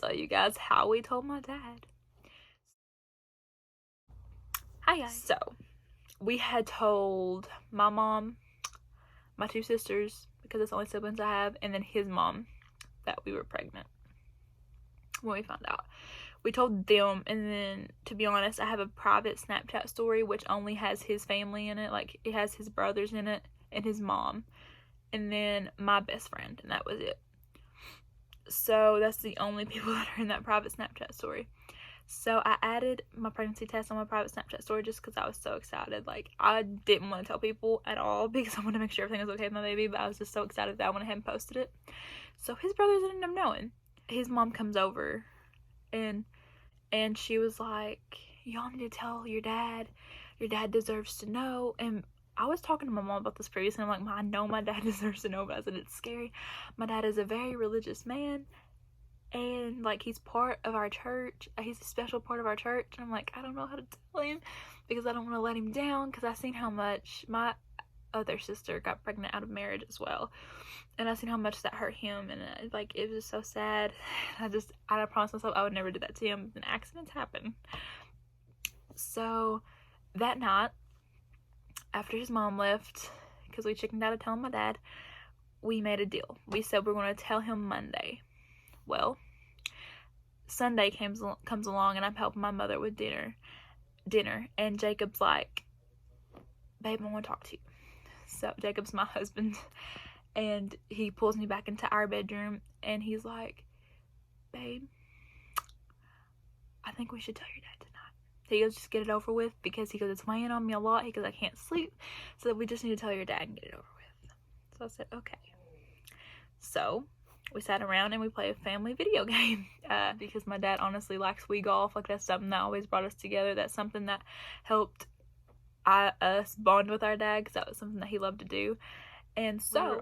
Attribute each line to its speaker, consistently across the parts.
Speaker 1: tell you guys how we told my dad. Hi guys. So, we had told my mom, my two sisters, because it's the only siblings I have, and then his mom that we were pregnant when we found out. We told them, and then, to be honest, I have a private Snapchat story which only has his family in it. Like, it has his brothers in it and his mom, and then my best friend, and that was it. So that's the only people that are in that private Snapchat story. So I added my pregnancy test on my private Snapchat story just because I was so excited. Like, I didn't want to tell people at all because I wanted to make sure everything was okay with my baby, but I was just so excited that I went ahead and posted it. So his brothers ended up knowing. His mom comes over and she was like, y'all need to tell your dad. Your dad deserves to know. And I was talking to my mom about this previously, and I'm like, I know my dad deserves to know, but I said it's scary. My dad is a very religious man, and like, he's part of our church. He's a special part of our church. And I'm like, I don't know how to tell him because I don't want to let him down, because I seen how much my other sister got pregnant out of marriage as well, and I seen how much that hurt him, and like, it was just so sad. I promised myself I would never do that to him, and accidents happen. So that night, after his mom left, because we chickened out of telling my dad, we made a deal. We said we're going to tell him Monday. Well, Sunday comes along, and I'm helping my mother with dinner, and Jacob's like, babe, I want to talk to you. So Jacob's my husband, and he pulls me back into our bedroom, and he's like, babe, I think we should tell your dad tonight. He goes, just get it over with, because he goes, it's weighing on me a lot. He goes, I can't sleep, so we just need to tell your dad and get it over with. So I said, okay. So we sat around and we played a family video game, because my dad honestly likes Wii golf. Like, that's something that always brought us together. That's something that helped us bond with our dad, because that was something that he loved to do. And so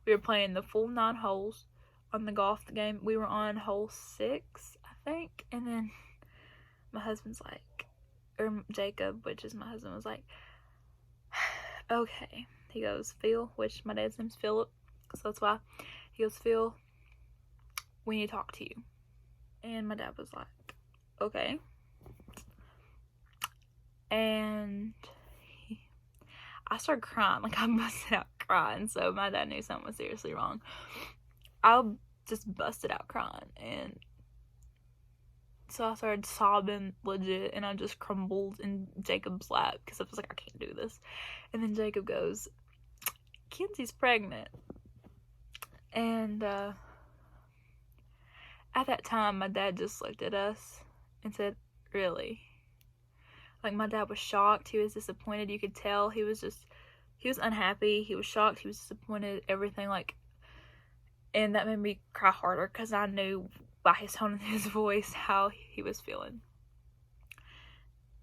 Speaker 1: we were playing the full 9 holes on the golf game. We were on hole 6, I think, and then my husband's like, or Jacob, which is my husband, was like, okay. He goes, Phil, which my dad's name's Philip, so that's why. He goes, Phil, we need to talk to you. And my dad was like, okay. And I started crying. Like, I busted out crying, so my dad knew something was seriously wrong. I just busted out crying, and so I started sobbing legit, and I just crumbled in Jacob's lap because I was like, I can't do this. And then Jacob goes, Kenzie's pregnant. And at that time, my dad just looked at us and said, really? Like, my dad was shocked. He was disappointed. You could tell he was unhappy. He was shocked. He was disappointed. Everything, like, and that made me cry harder because I knew by his tone and his voice how he was feeling.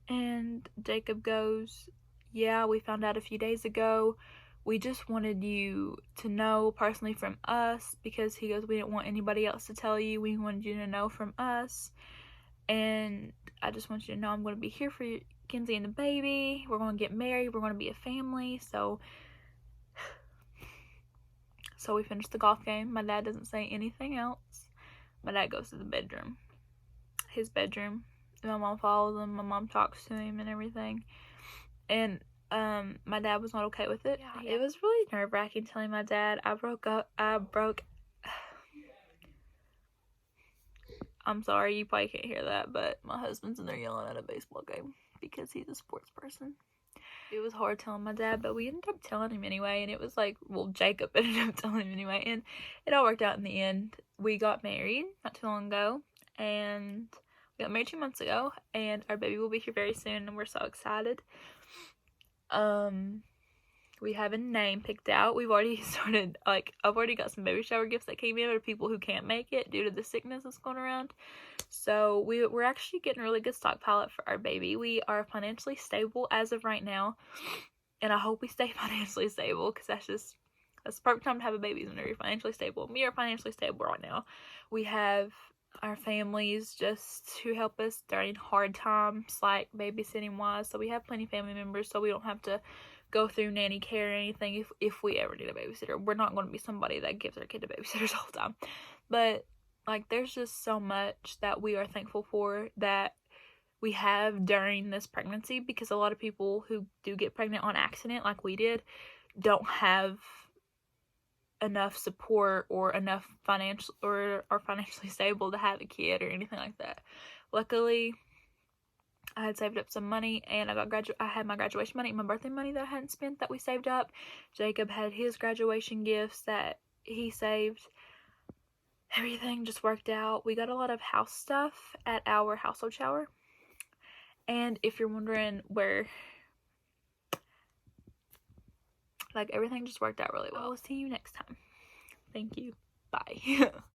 Speaker 1: And Jacob goes, yeah, we found out a few days ago. We just wanted you to know personally from us, because he goes, we didn't want anybody else to tell you. We wanted you to know from us. And I just want you to know I'm going to be here for you, Kenzie and the baby. We're going to get married. We're going to be a family. So we finished the golf game. My dad doesn't say anything else. My dad goes to the bedroom, his bedroom, and my mom follows him. My mom talks to him and everything. And my dad was not okay with it. Yeah. It was really nerve-wracking telling my dad. I'm sorry, you probably can't hear that, but my husband's in there yelling at a baseball game because he's a sports person. It was hard telling my dad, but we ended up telling him anyway, and it was like, well, Jacob ended up telling him anyway, and it all worked out in the end. We got married not too long ago, and we got married 2 months ago, and our baby will be here very soon, and we're so excited. We have a name picked out. We've already started, like, I've already got some baby shower gifts that came in for people who can't make it due to the sickness that's going around. So we're actually getting a really good stockpile for our baby. We are financially stable as of right now, and I hope we stay financially stable, because that's the perfect time to have a baby when you're financially stable. We are financially stable right now. We have our families just to help us during hard times, like babysitting wise. So we have plenty of family members, so we don't have to go through nanny care or anything if we ever need a babysitter. We're not going to be somebody that gives our kid to babysitters all the time. But Like, there's just so much that we are thankful for that we have during this pregnancy, because a lot of people who do get pregnant on accident, like we did, don't have enough support or enough financial, or are financially stable to have a kid or anything like that. Luckily, I had saved up some money, and I had my graduation money, my birthday money that I hadn't spent that we saved up. Jacob had his graduation gifts that he saved. Everything just worked out. We got a lot of house stuff at our household shower. And if you're wondering where, like, everything just worked out really well. I will see you next time. Thank you. Bye.